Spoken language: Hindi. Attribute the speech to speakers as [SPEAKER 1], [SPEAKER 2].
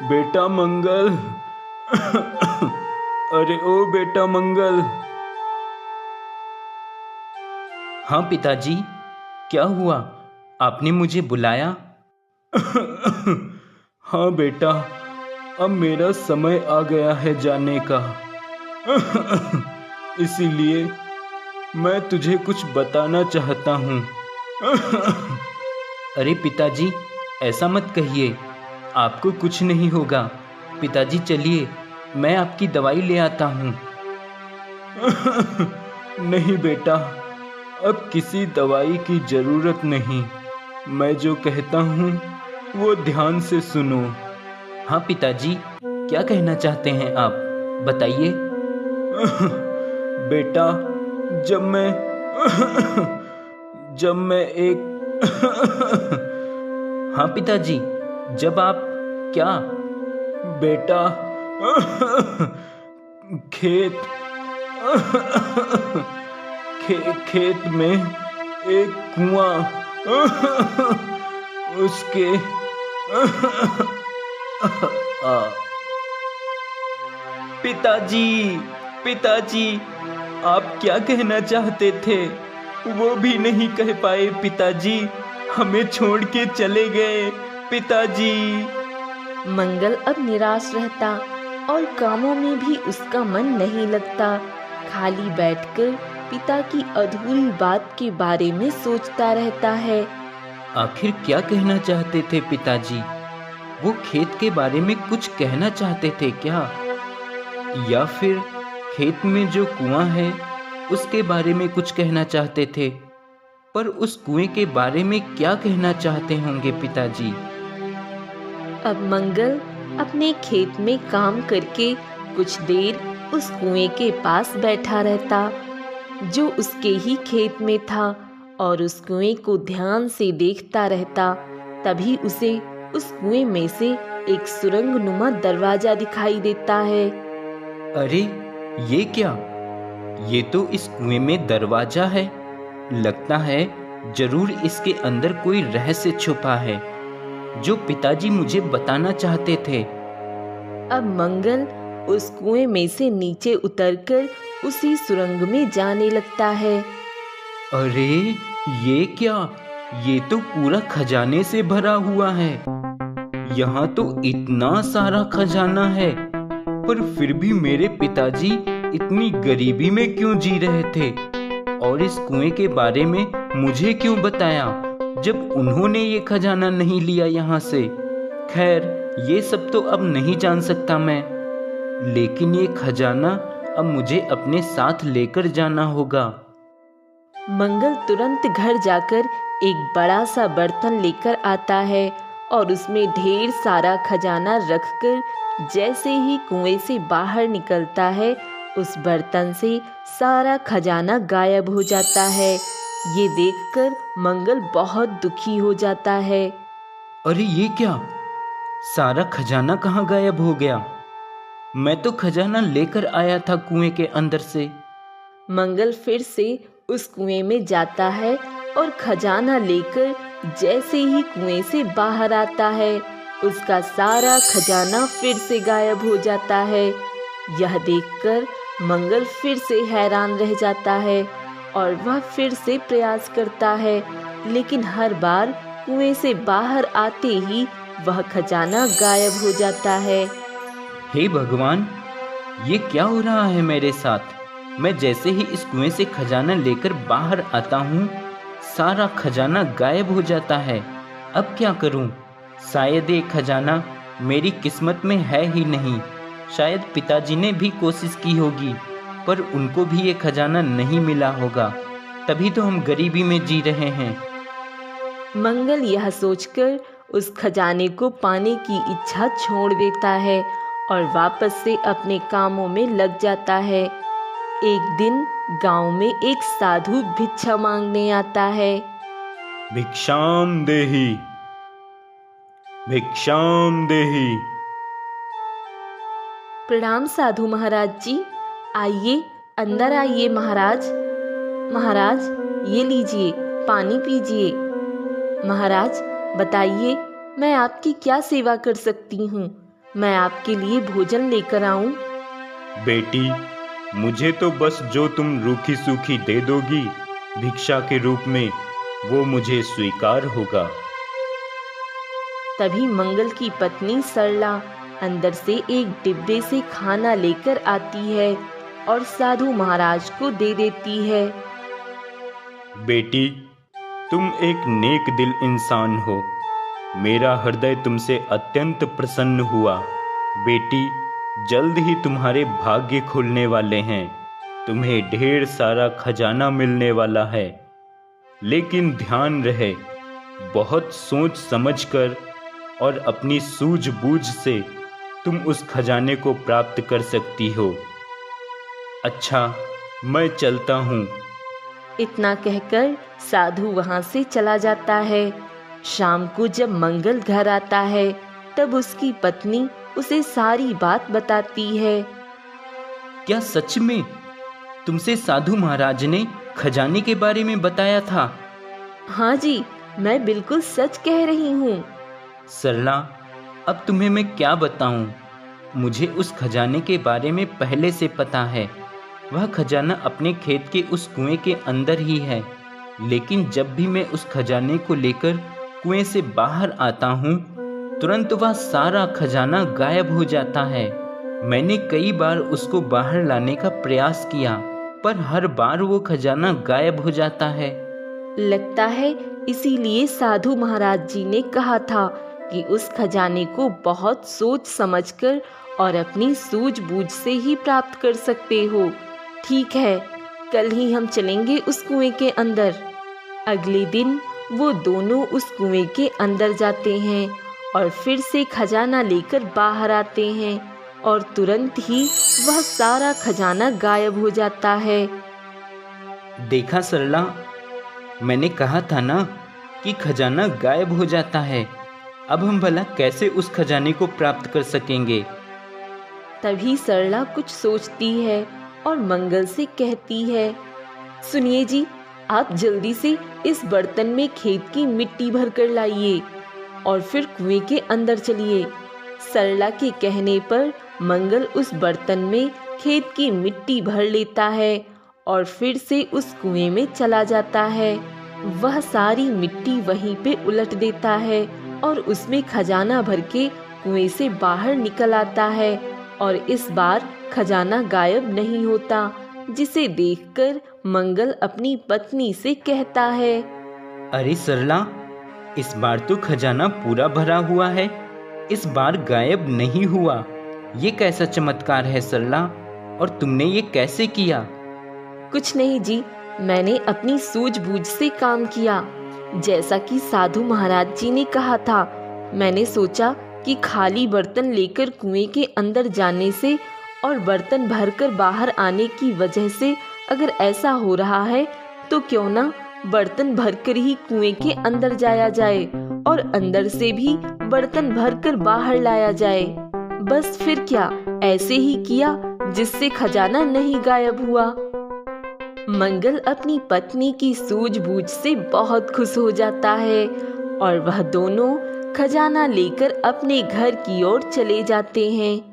[SPEAKER 1] बेटा मंगल। अरे ओ बेटा मंगल।
[SPEAKER 2] हाँ पिताजी, क्या हुआ? आपने मुझे बुलाया?
[SPEAKER 1] हाँ बेटा, अब मेरा समय आ गया है जाने का। इसीलिए मैं तुझे कुछ बताना चाहता हूँ।
[SPEAKER 2] अरे पिताजी, ऐसा मत कहिए, आपको कुछ नहीं होगा। पिताजी चलिए, मैं आपकी दवाई ले आता हूँ।
[SPEAKER 1] नहीं बेटा, अब किसी दवाई की जरूरत नहीं। मैं जो कहता हूँ वो ध्यान से सुनो।
[SPEAKER 2] हाँ पिताजी, क्या कहना चाहते हैं आप? बताइए।
[SPEAKER 1] बेटा, जब मैं जब मैं एक
[SPEAKER 2] हाँ पिताजी, जब आप क्या?
[SPEAKER 1] बेटा, खेत खेत में एक कुआं, उसके
[SPEAKER 2] पिताजी, पिताजी, आप क्या कहना चाहते थे? वो भी नहीं कह पाए पिताजी, हमें छोड़ के चले गए पिताजी।
[SPEAKER 3] मंगल अब निराश रहता और कामों में भी उसका मन नहीं लगता। खाली बैठकर पिता की अधूरी बात के बारे में सोचता रहता है।
[SPEAKER 2] आखिर क्या कहना चाहते थे पिताजी? वो खेत के बारे में कुछ कहना चाहते थे क्या? या फिर खेत में जो कुआं है उसके बारे में कुछ कहना चाहते थे? पर उस कुएं के बारे में क्या कहना चाहते होंगे पिताजी?
[SPEAKER 3] अब मंगल अपने खेत में काम करके कुछ देर उस कुएं के पास बैठा रहता जो उसके ही खेत में था और उस कुएं को ध्यान से देखता रहता। तभी उसे उस कुएं में से एक सुरंग नुमा दरवाजा दिखाई देता है।
[SPEAKER 2] अरे ये क्या? ये तो इस कुएं में दरवाजा है। लगता है जरूर इसके अंदर कोई रहस्य छुपा है जो पिताजी मुझे बताना चाहते थे।
[SPEAKER 3] अब मंगल उस कुएं में से नीचे उतरकर उसी सुरंग में जाने लगता है।
[SPEAKER 2] अरे ये क्या? ये तो पूरा खजाने से भरा हुआ है। यहाँ तो इतना सारा खजाना है, पर फिर भी मेरे पिताजी इतनी गरीबी में क्यों जी रहे थे? और इस कुएं के बारे में मुझे क्यों बताया जब उन्होंने ये खजाना नहीं लिया यहाँ से? खैर, ये सब तो अब नहीं जान सकता मैं, लेकिन ये खजाना अब मुझे अपने साथ लेकर जाना होगा।
[SPEAKER 3] मंगल तुरंत घर जाकर एक बड़ा सा बर्तन लेकर आता है और उसमें ढेर सारा खजाना रखकर जैसे ही कुएं से बाहर निकलता है, उस बर्तन से सारा खजाना गायब हो जाता है। ये देखकर मंगल बहुत दुखी हो जाता है।
[SPEAKER 2] अरे ये क्या? सारा खजाना कहाँ गायब हो गया? मैं तो खजाना लेकर आया था कुएं के अंदर से।
[SPEAKER 3] मंगल फिर से उस कुएं में जाता है और खजाना लेकर जैसे ही कुएं से बाहर आता है, उसका सारा खजाना फिर से गायब हो जाता है। यह देखकर मंगल फिर से हैरान रह जाता है और वह फिर से प्रयास करता है, लेकिन हर बार कुएं से बाहर आते ही वह खजाना गायब हो जाता है।
[SPEAKER 2] हे भगवान, ये क्या हो रहा है मेरे साथ? मैं जैसे ही इस कुएं से खजाना लेकर बाहर आता हूँ, सारा खजाना गायब हो जाता है। अब क्या करूँ? शायद ये खजाना मेरी किस्मत में है ही नहीं। शायद पिताजी ने भी कोशिश की होगी, पर उनको भी ये खजाना नहीं मिला होगा, तभी तो हम गरीबी में जी रहे हैं।
[SPEAKER 3] मंगल यह सोचकर उस खजाने को पाने की इच्छा छोड़ देता है और वापस से अपने कामों में लग जाता है। एक दिन गांव में एक साधु भिक्षा मांगने आता है।
[SPEAKER 1] भिक्षाम देहि, भिक्षाम देहि।
[SPEAKER 3] प्रणाम साधु महाराज जी, आइए अंदर आइए महाराज। महाराज ये लीजिए, पानी पीजिए। महाराज बताइए, मैं आपकी क्या सेवा कर सकती हूँ? मैं आपके लिए भोजन लेकर आऊं?
[SPEAKER 1] बेटी, मुझे तो बस जो तुम रूखी सूखी दे दोगी भिक्षा के रूप में, वो मुझे स्वीकार होगा।
[SPEAKER 3] तभी मंगल की पत्नी सरला अंदर से एक डिब्बे से खाना लेकर आती है और साधु महाराज को दे देती है।
[SPEAKER 1] बेटी, तुम एक नेक दिल इंसान हो। मेरा हृदय तुमसे अत्यंत प्रसन्न हुआ। बेटी, जल्द ही तुम्हारे भाग्य खुलने वाले हैं। तुम्हें ढेर सारा खजाना मिलने वाला है। लेकिन ध्यान रहे, बहुत सोच समझकर और अपनी सूझबूझ से तुम उस खजाने को प्राप्त कर सकती हो। अच्छा, मैं चलता हूँ।
[SPEAKER 3] इतना कहकर साधु वहां से चला जाता है। शाम को जब मंगल घर आता है, तब उसकी पत्नी उसे सारी बात बताती है।
[SPEAKER 2] क्या सच में तुमसे साधु महाराज ने खजाने के बारे में बताया था?
[SPEAKER 3] हाँ जी, मैं बिल्कुल सच कह रही हूँ।
[SPEAKER 2] सरला, अब तुम्हें मैं क्या बताऊं? मुझे उस खजाने के बारे में पहले से पता है। वह खजाना अपने खेत के उस कुएं के अंदर ही है। लेकिन जब भी मैं उस खजाने को लेकर कुएं से बाहर आता हूँ, तुरंत वह सारा खजाना गायब हो जाता है। मैंने कई बार उसको बाहर लाने का प्रयास किया, पर हर बार वो खजाना गायब हो जाता है।
[SPEAKER 3] लगता है इसीलिए साधु महाराज जी ने कहा था कि उस खजाने को बहुत सोच समझकर और अपनी सूझबूझ से ही प्राप्त कर सकते हो। ठीक है, कल ही हम चलेंगे उस कुएं के अंदर। अगले दिन वो दोनों उस कुएं के अंदर जाते हैं और फिर से खजाना लेकर बाहर आते हैं और तुरंत ही वह सारा खजाना गायब हो जाता है।
[SPEAKER 2] देखा सरला, मैंने कहा था ना कि खजाना गायब हो जाता है। अब हम भला कैसे उस खजाने को प्राप्त कर सकेंगे?
[SPEAKER 3] तभी सरला कुछ सोचती है और मंगल से कहती है, सुनिए जी, आप जल्दी से इस बर्तन में खेत की मिट्टी भर कर लाइए और फिर कुएं के अंदर चलिए। सरला के कहने पर मंगल उस बर्तन में खेत की मिट्टी भर लेता है और फिर से उस कुएं में चला जाता है। वह सारी मिट्टी वहीं पे उलट देता है और उसमें खजाना भर के कुएं से बाहर निकल आता है और इस बार खजाना गायब नहीं होता, जिसे देखकर मंगल अपनी पत्नी से कहता है,
[SPEAKER 2] अरे सरला, इस बार तो खजाना पूरा भरा हुआ है, इस बार गायब नहीं हुआ। ये कैसा चमत्कार है सरला, और तुमने ये कैसे किया?
[SPEAKER 3] कुछ नहीं जी, मैंने अपनी सूझबूझ से काम किया। जैसा कि साधु महाराज जी ने कहा था, मैंने सोचा कि खाली बर्तन लेकर कुएं के अंदर जाने से और बर्तन भरकर बाहर आने की वजह से अगर ऐसा हो रहा है, तो क्यों ना बर्तन भरकर ही कुएं के अंदर जाया जाए और अंदर से भी बर्तन भरकर बाहर लाया जाए। बस फिर क्या, ऐसे ही किया, जिससे खजाना नहीं गायब हुआ। मंगल अपनी पत्नी की सूझबूझ से बहुत खुश हो जाता है और वह दोनों खजाना लेकर अपने घर की ओर चले जाते हैं।